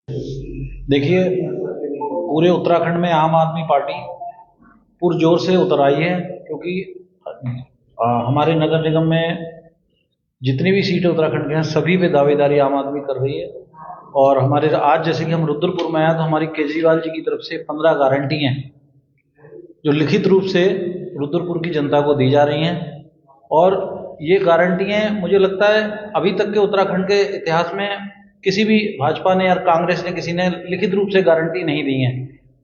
देखिए, पूरे उत्तराखंड में आम आदमी पार्टी पुरजोर से उतर आई है, क्योंकि हमारे नगर निगम में जितनी भी सीटें उत्तराखंड के हैं सभी पे दावेदारी आम आदमी कर रही है। और हमारे आज जैसे कि हम रुद्रपुर में आए तो हमारी केजरीवाल जी की तरफ से 15 गारंटी हैं जो लिखित रूप से रुद्रपुर की जनता को दी जा रही हैं। और ये गारंटियां मुझे लगता है अभी तक के उत्तराखंड के इतिहास में किसी भी भाजपा ने या कांग्रेस ने किसी ने लिखित रूप से गारंटी नहीं दी है।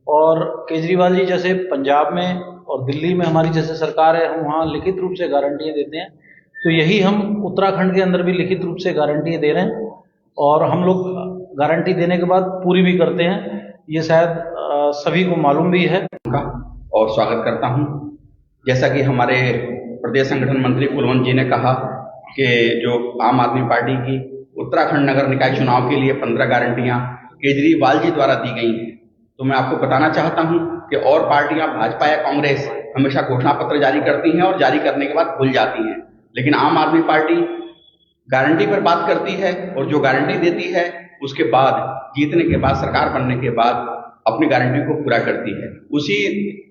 और केजरीवाल जी जैसे पंजाब में और दिल्ली में हमारी जैसे सरकार है, हम वहाँ लिखित रूप से गारंटियाँ देते हैं, तो यही हम उत्तराखंड के अंदर भी लिखित रूप से गारंटियाँ दे रहे हैं और हम लोग गारंटी देने के बाद पूरी भी करते हैं। ये शायद सभी को मालूम भी है। और स्वागत करता हूं। जैसा कि हमारे प्रदेश संगठन मंत्री कुलवंत जी ने कहा कि जो आम आदमी पार्टी की उत्तराखंड नगर निकाय चुनाव के लिए 15 गारंटियां केजरीवाल जी द्वारा दी गई हैं, तो मैं आपको बताना चाहता हूं कि और पार्टियां भाजपा या कांग्रेस हमेशा घोषणा पत्र जारी करती हैं और जारी करने के बाद भूल जाती हैं, लेकिन आम आदमी पार्टी गारंटी पर बात करती है और जो गारंटी देती है उसके बाद जीतने के बाद, सरकार बनने के बाद अपनी गारंटी को पूरा करती है। उसी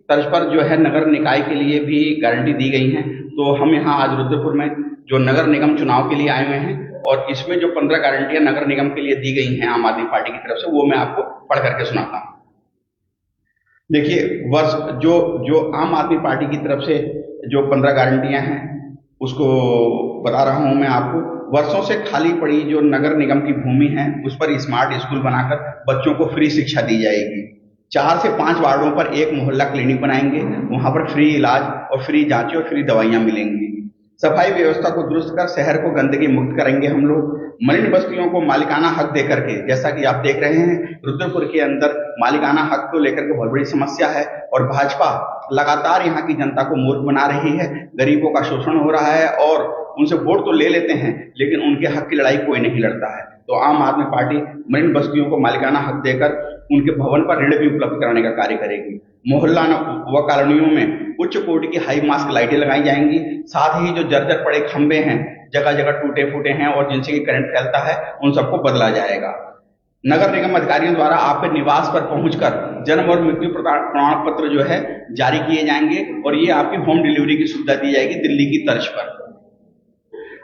तर्ज पर जो है नगर निकाय के लिए भी गारंटी दी गई है। तो हम यहाँ आज रुद्रपुर में जो नगर निगम चुनाव के लिए आए हुए हैं और इसमें जो 15 गारंटियां नगर निगम के लिए दी गई हैं आम आदमी पार्टी की तरफ से, वो मैं आपको पढ़ करके सुनाता हूँ। देखिए, वर्ष जो आम आदमी पार्टी की तरफ से जो 15 गारंटियां हैं उसको बता रहा हूं मैं आपको। वर्षों से खाली पड़ी जो नगर निगम की भूमि है उस पर स्मार्ट स्कूल बनाकर बच्चों को फ्री शिक्षा दी जाएगी। 4 से 5 वार्डों पर एक मोहल्ला क्लिनिक बनाएंगे, वहां पर फ्री इलाज और फ्री जांच और फ्री दवाइयां मिलेंगी। सफाई व्यवस्था को दुरुस्त कर शहर को गंदगी मुक्त करेंगे हम लोग। मलिन बस्तियों को मालिकाना हक देकर के, जैसा कि आप देख रहे हैं रुद्रपुर के अंदर मालिकाना हक को लेकर के बहुत बड़ी समस्या है और भाजपा लगातार यहाँ की जनता को मूर्ख बना रही है। गरीबों का शोषण हो रहा है और उनसे वोट तो ले लेते हैं लेकिन उनके हक की लड़ाई कोई नहीं लड़ता है। तो आम आदमी पार्टी मलिन बस्तियों को मालिकाना हक देकर उनके भवन पर ऋण भी उपलब्ध कराने का कार्य करेगी। मोहल्ला व कॉलोनियों में उच्च कोटि की हाई मास्क लाइटें लगाई जाएंगी। साथ ही जो जर्जर पड़े खंबे हैं, जगह जगह टूटे फूटे हैं और जिनसे कि करंट फैलता है, उन सबको बदला जाएगा। नगर निगम अधिकारियों द्वारा आपके निवास पर पहुंचकर जन्म और मृत्यु प्रमाण पत्र जो है जारी किए जाएंगे और ये आपकी होम डिलीवरी की सुविधा दी जाएगी दिल्ली की तर्ज पर।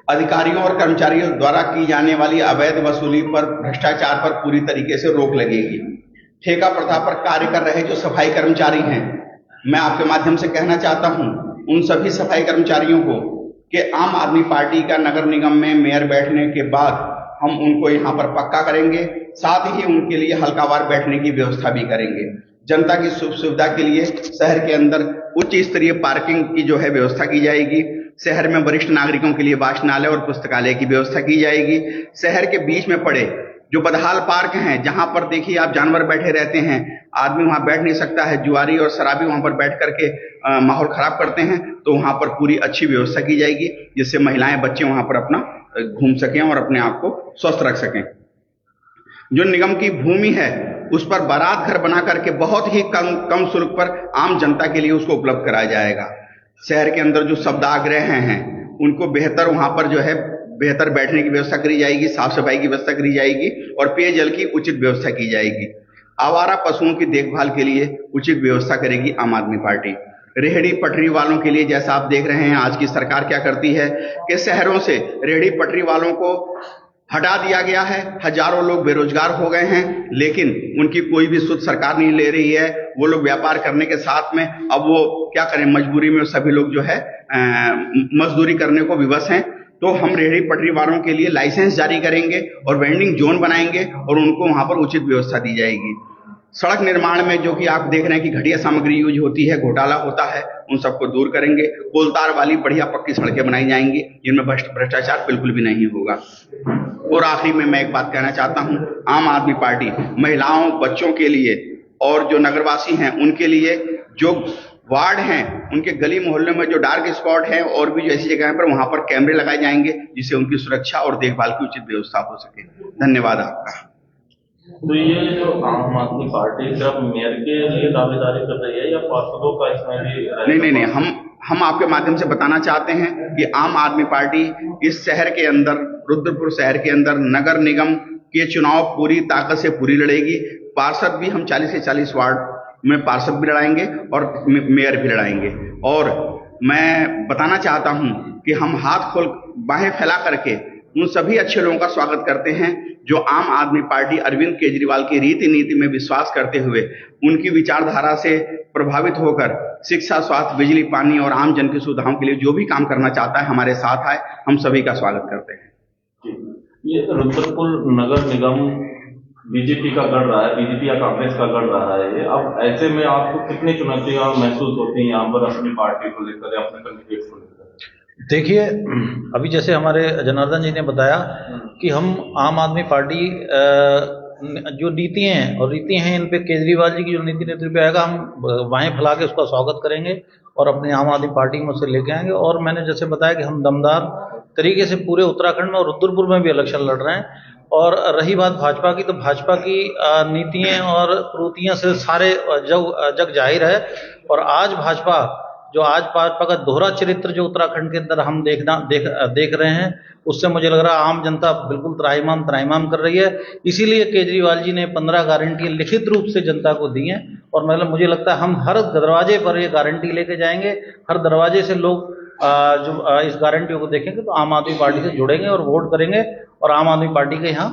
अधिकारियों और कर्मचारियों द्वारा की जाने वाली अवैध वसूली पर, भ्रष्टाचार पर पूरी तरीके से रोक लगेगी। ठेका प्रथा पर कार्य कर रहे जो सफाई कर्मचारी हैं, मैं आपके माध्यम से कहना चाहता हूं उन सभी सफाई कर्मचारियों को कि आम आदमी पार्टी का नगर निगम में मेयर बैठने के बाद हम उनको यहाँ पर पक्का करेंगे। साथ ही उनके लिए हल्कावार बैठने की व्यवस्था भी करेंगे। जनता की सुख सुविधा के लिए शहर के अंदर उच्च स्तरीय पार्किंग की जो है व्यवस्था की जाएगी। शहर में वरिष्ठ नागरिकों के लिए वाचनालय और पुस्तकालय की व्यवस्था की जाएगी। शहर के बीच में पड़े जो बदहाल पार्क हैं, जहां पर देखिए आप जानवर बैठे रहते हैं, आदमी वहां बैठ नहीं सकता है, जुआरी और शराबी वहां पर बैठ करके माहौल खराब करते हैं, तो वहां पर पूरी अच्छी व्यवस्था की जाएगी जिससे महिलाएं बच्चे वहां पर अपना घूम सकें और अपने आप को स्वस्थ रख सकें। जो निगम की भूमि है उस पर बारात घर बना करके बहुत ही कम शुल्क पर आम जनता के लिए उसको उपलब्ध कराया जाएगा। शहर के अंदर जो शब्दाग्रह हैं उनको बेहतर वहां पर जो है बेहतर बैठने की व्यवस्था करी जाएगी, साफ सफाई की व्यवस्था करी जाएगी और पेयजल की उचित व्यवस्था की जाएगी। आवारा पशुओं की देखभाल के लिए उचित व्यवस्था करेगी आम आदमी पार्टी। रेहड़ी पटरी वालों के लिए जैसा आप देख रहे हैं आज की सरकार क्या करती है कि शहरों से रेहड़ी पटरी वालों को हटा दिया गया है। हजारों लोग बेरोजगार हो गए हैं लेकिन उनकी कोई भी सुध सरकार नहीं ले रही है। वो लोग व्यापार करने के साथ में अब वो क्या करें, मजबूरी में सभी लोग जो है मजदूरी करने को विवश हैं। तो हम रेहड़ी पटरी वालों के लिए लाइसेंस जारी करेंगे और वेंडिंग जोन बनाएंगे और उनको वहां पर उचित व्यवस्था दी जाएगी। सड़क निर्माण में जो कि आप देख रहे हैं कि घटिया सामग्री यूज होती है, घोटाला होता है, उन सबको दूर करेंगे। कोलतार वाली बढ़िया पक्की सड़कें बनाई जाएंगी जिनमें भ्रष्टाचार बिल्कुल भी नहीं होगा। और आखिरी में मैं एक बात कहना चाहता हूं, आम आदमी पार्टी महिलाओं, बच्चों के लिए और जो नगरवासी हैं उनके लिए जो वार्ड हैं उनके गली मोहल्ले में जो डार्क स्पॉट है और भी जो ऐसी जगह पर वहां पर कैमरे लगाए जाएंगे जिससे उनकी सुरक्षा और देखभाल की उचित व्यवस्था हो सके। धन्यवाद आपका। तो ये जो आम आदमी पार्टी सिर्फ मेयर के लिए दावेदारी कर रही है या पार्षदों का इसमें भी? नहीं, हम आपके माध्यम से बताना चाहते हैं कि आम आदमी पार्टी इस शहर के अंदर, रुद्रपुर शहर के अंदर नगर निगम कि ये चुनाव पूरी ताकत से पूरी लड़ेगी। पार्षद भी हम 40 से 40 वार्ड में पार्षद भी लड़ाएंगे और मेयर भी लड़ाएंगे। और मैं बताना चाहता हूं कि हम हाथ खोल बाहें फैला करके उन सभी अच्छे लोगों का स्वागत करते हैं जो आम आदमी पार्टी अरविंद केजरीवाल की रीति नीति में विश्वास करते हुए उनकी विचारधारा से प्रभावित होकर शिक्षा, स्वास्थ्य, बिजली, पानी और आम जन की सुविधाओं के लिए जो भी काम करना चाहता है हमारे साथ आए। हम सभी का स्वागत करते हैं। ये रुद्रपुर नगर निगम बीजेपी का गढ़ रहा है, बीजेपी या कांग्रेस का गढ़ रहा है। अब ऐसे में आपको कितनी चुनौतियां महसूस होती हैं यहाँ पर अपनी पार्टी को लेकर या अपने कैंडिडेट को लेकर? देखिए, अभी जैसे हमारे जनार्दन जी ने बताया कि हम आम आदमी पार्टी जो नीति हैं और रीति हैं इन पे केजरीवाल जी की जो नीति नेतृत्व पे आएगा हम बाहें फैला के उसका स्वागत करेंगे और अपने आम आदमी पार्टी में उससे लेके आएंगे। और मैंने जैसे बताया कि हम दमदार तरीके से पूरे उत्तराखंड में और रुद्रपुर में भी इलेक्शन लड़ रहे हैं। और रही बात भाजपा की, तो भाजपा की नीतियाँ और कुरीतियाँ से सारे जग जाहिर है। और आज भाजपा का दोहरा चरित्र जो उत्तराखंड के अंदर हम देख रहे हैं, उससे मुझे लग रहा है आम जनता बिल्कुल त्राहिमाम कर रही है। इसीलिए केजरीवाल जी ने 15 गारंटी लिखित रूप से जनता को दी हैं। और मतलब मुझे लगता है हम हर दरवाजे पर ये गारंटी लेके जाएंगे, हर दरवाजे से लोग जो इस गारंटियों को देखेंगे तो आम आदमी पार्टी से जुड़ेंगे और वोट करेंगे। और आम आदमी पार्टी के यहाँ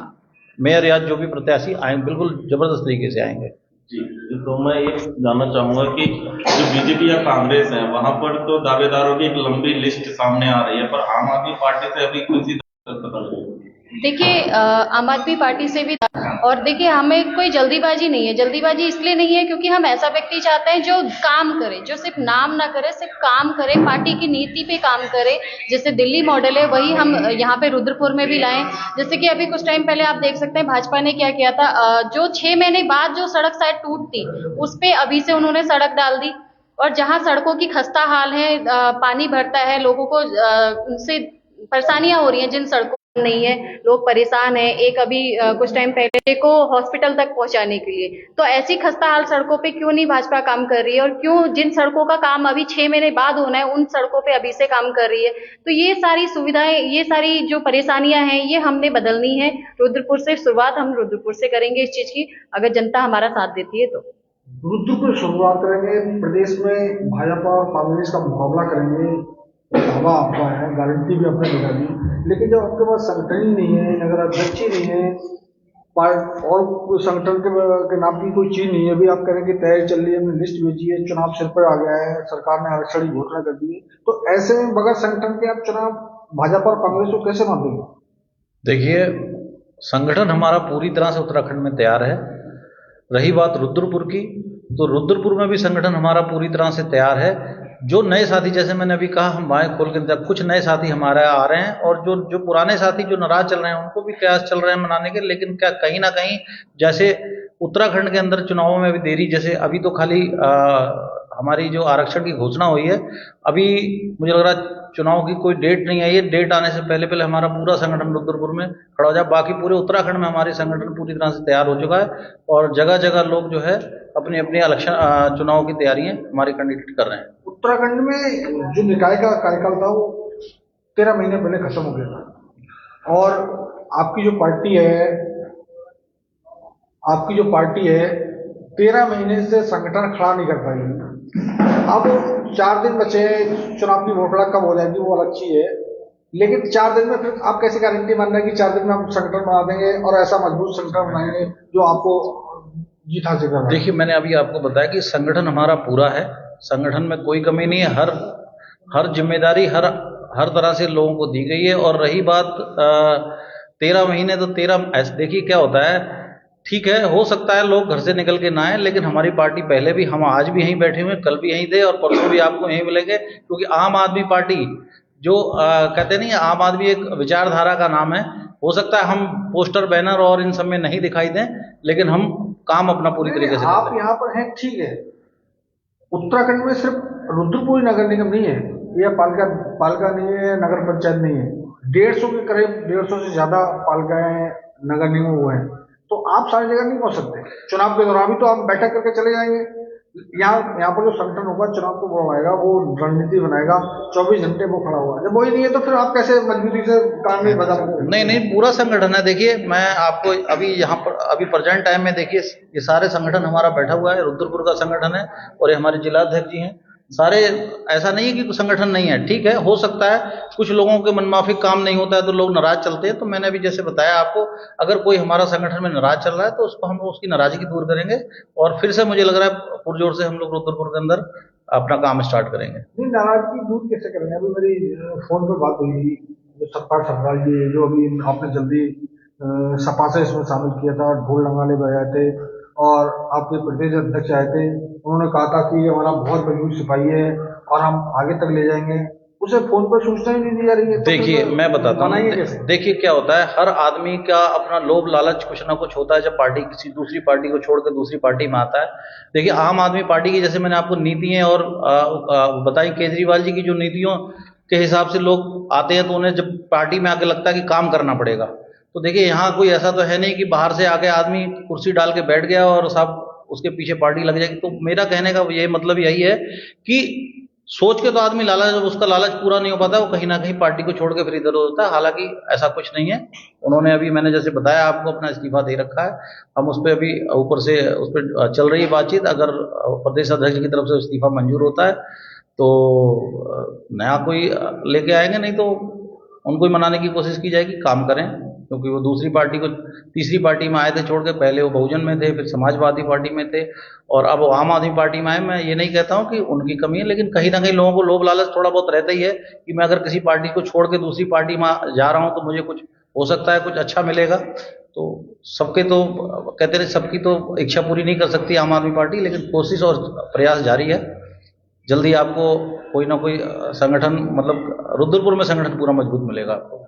मेयर या जो भी प्रत्याशी आएंगे बिल्कुल जबरदस्त तरीके से आएंगे। जी, तो मैं ये जानना चाहूंगा कि जो बीजेपी या कांग्रेस है वहां पर तो दावेदारों की एक लंबी लिस्ट सामने आ रही है, पर आम आदमी पार्टी से अभी किसी पता नहीं। देखिए, आम आदमी पार्टी से भी, और देखिए हमें कोई जल्दीबाजी नहीं है। जल्दीबाजी इसलिए नहीं है क्योंकि हम ऐसा व्यक्ति चाहते हैं जो काम करे, जो सिर्फ नाम ना करे, सिर्फ काम करे, पार्टी की नीति पे काम करे। जैसे दिल्ली मॉडल है वही हम यहाँ पे रुद्रपुर में भी लाएं। जैसे कि अभी कुछ टाइम पहले आप देख सकते हैं भाजपा ने क्या किया था, जो 6 महीने बाद जो सड़क शायद टूटती उस पे अभी से उन्होंने सड़क डाल दी। और जहाँ सड़कों की खस्ता हाल है, पानी भरता है, लोगों को उनसे परेशानियां हो रही हैं, जिन सड़कों नहीं है, लोग परेशान हैं। एक अभी कुछ टाइम पहले को हॉस्पिटल तक पहुंचाने के लिए, तो ऐसी खस्ता हाल सड़कों पे क्यों नहीं भाजपा काम कर रही है? और क्यों जिन सड़कों का काम अभी 6 महीने बाद होना है उन सड़कों पे अभी से काम कर रही है? तो ये सारी सुविधाएं, ये सारी जो परेशानियां हैं, ये हमने बदलनी है। रुद्रपुर से शुरुआत हम रुद्रपुर से करेंगे इस चीज की, अगर जनता हमारा साथ देती है तो। रुद्रपुर शुरुआत करेंगे, प्रदेश में भाजपा और कांग्रेस का मुकाबला करेंगे। हवा आपका है, गारंटी भी आपने लगा दी, लेकिन जब आपके पास संगठन ही नहीं है, नगर अध्यक्ष ही नहीं है, और कोई संगठन के नाम की कोई चीज नहीं है, अभी आप करेंगे तैयारी चल रही है, हमने लिस्ट भेजी है, चुनाव सिर पर आ गया है, सरकार ने आरक्षण की घोषणा कर दी है, तो ऐसे में बगैर संगठन के आप चुनाव भाजपा और कांग्रेस को कैसे मापेंगे? देखिए, संगठन हमारा पूरी तरह से उत्तराखंड में तैयार है। रही बात रुद्रपुर की, तो रुद्रपुर में भी संगठन हमारा पूरी तरह से तैयार है। जो नए साथी, जैसे मैंने अभी कहा, हम बाएं खोल के कुछ नए साथी हमारे आ रहे हैं, और जो पुराने साथी जो नाराज चल रहे हैं उनको भी प्रयास चल रहे हैं मनाने के। लेकिन क्या कहीं ना कहीं, जैसे उत्तराखंड के अंदर चुनावों में भी देरी, जैसे अभी तो खाली हमारी जो आरक्षण की घोषणा हुई है, अभी मुझे लग रहा है चुनाव की कोई डेट नहीं आई है। डेट आने से पहले पहले हमारा पूरा संगठन रुद्रपुर में खड़ा हो जाए। बाकी पूरे उत्तराखंड में हमारे संगठन पूरी तरह से तैयार हो चुका है, और जगह जगह लोग जो है अपने अपने इलेक्शन चुनाव की तैयारियां हमारे कैंडिडेट कर रहे हैं। उत्तराखंड में जो निकाय का कार्यकाल था वो 13 महीने पहले खत्म हो गया था, और आपकी जो पार्टी है 13 महीने से संगठन खड़ा नहीं कर पाई। अब 4 दिन बचे हैं, चुनाव की घोषणा कब हो जाएगी वो अलग चीज है, लेकिन 4 दिन में फिर आप कैसे गारंटी मान रहे हैं कि 4 दिन में हम संगठन बना देंगे और ऐसा मजबूत संगठन बनाएंगे जो आपको जीत हासिल करना? देखिए, मैंने अभी आपको बताया कि संगठन हमारा पूरा है, संगठन में कोई कमी नहीं है, हर जिम्मेदारी हर तरह से लोगों को दी गई है। और रही बात 13 महीने, तो 13 ऐसे देखिए क्या होता है, ठीक है, हो सकता है लोग घर से निकल के ना आए, लेकिन हमारी पार्टी पहले भी, हम आज भी यहीं बैठे हुए, कल भी यहीं थे और परसों भी आपको यहीं मिलेंगे। क्योंकि आम आदमी पार्टी जो कहते नहीं, आम आदमी एक विचारधारा का नाम है। हो सकता है हम पोस्टर, बैनर और इन सब में नहीं दिखाई दें, लेकिन हम काम अपना पूरी तरीके से आप यहाँ पर हैं, ठीक है। उत्तराखंड में सिर्फ रुद्रपुर नगर निगम नहीं है, यह पालिका नहीं है, नगर पंचायत नहीं है, 150 के करीब 150 से ज्यादा पालिकाएं नगर निगम हुए हैं। तो आप सारी जगह नहीं पहुंच सकते। चुनाव के दौरान भी तो आप बैठक करके चले जाएंगे। यहाँ पर जो संगठन होगा चुनाव को बुलाएगा, वो रणनीति बनाएगा, 24 घंटे वो खड़ा हुआ। जब वही नहीं है तो फिर आप कैसे मजबूती से काम में बदल? नहीं, पूरा संगठन है। देखिए, मैं आपको अभी यहाँ पर अभी प्रेजेंट टाइम में देखिए, ये सारे संगठन हमारा बैठा हुआ है। रुद्रपुर का संगठन है और ये हमारे जिलाध्यक्ष जी हैं सारे। ऐसा नहीं है कि संगठन नहीं है, ठीक है, हो सकता है कुछ लोगों के मनमाफिक काम नहीं होता है तो लोग नाराज चलते हैं। तो मैंने अभी जैसे बताया आपको, अगर कोई हमारा संगठन में नाराज चल रहा है तो उसको हम उसकी नाराजगी दूर करेंगे और फिर से मुझे लग रहा है पुरजोर से हम लोग रुद्रपुर के अंदर अपना काम स्टार्ट करेंगे। नहीं, नाराजगी दूर कैसे करेंगे? अभी मेरी फोन पर बात हुई थी, जो सतपाल सतपाल जी जो अभी आपने जल्दी सपा से इसमें शामिल किया था, ढोल नगाड़े बजाए थे और आपके प्रदेश अध्यक्ष आए थे, उन्होंने कहा था कि हमारा बहुत मजबूत सिपाही है और हम आगे तक ले जाएंगे। उसे फोन पर सूचना ही नहीं दी जा रही है। देखिए, मैं बताता हूँ, देखिए क्या होता है, हर आदमी का अपना लोभ लालच कुछ ना कुछ होता है जब पार्टी किसी दूसरी पार्टी को छोड़कर दूसरी पार्टी में आता है। देखिए, आम आदमी पार्टी की जैसे मैंने आपको नीतियां और बताई, केजरीवाल जी की जो नीतियों के हिसाब से लोग आते हैं तो उन्हें जब पार्टी में आके लगता है कि काम करना पड़ेगा। तो देखिए, यहाँ कोई ऐसा तो है नहीं कि बाहर से आके आदमी कुर्सी डाल के बैठ गया और सब उसके पीछे पार्टी लग जाएगी। तो मेरा कहने का ये मतलब यही है कि सोच के तो आदमी लालच, जब उसका लालच पूरा नहीं हो पाता वो कहीं ना कहीं पार्टी को छोड़ के फिर इधर होता है। हालांकि ऐसा कुछ नहीं है। उन्होंने अभी मैंने जैसे बताया आपको अपना इस्तीफा दे रखा है। हम उस पर अभी ऊपर से उस पर चल रही है बातचीत। अगर प्रदेश अध्यक्ष की तरफ से इस्तीफा मंजूर होता है तो नया कोई लेके आएंगे, नहीं तो उनको ही मनाने की कोशिश की जाएगी, काम करें। क्योंकि वो दूसरी पार्टी को तीसरी पार्टी में आए थे छोड़ के, पहले वो बहुजन में थे, फिर समाजवादी पार्टी में थे और अब वो आम आदमी पार्टी में आए। मैं ये नहीं कहता हूँ कि उनकी कमी है, लेकिन कहीं ना कहीं लोगों को लोभ लालच थोड़ा बहुत रहता ही है कि मैं अगर किसी पार्टी को छोड़ के दूसरी पार्टी में जा रहा हूँ तो मुझे कुछ हो सकता है, कुछ अच्छा मिलेगा। तो सबके तो कहते हैं सबकी तो इच्छा पूरी नहीं कर सकती आम आदमी पार्टी, लेकिन कोशिश और प्रयास जारी है। जल्दी आपको कोई ना कोई संगठन, मतलब रुद्रपुर में संगठन पूरा मजबूत मिलेगा आपको।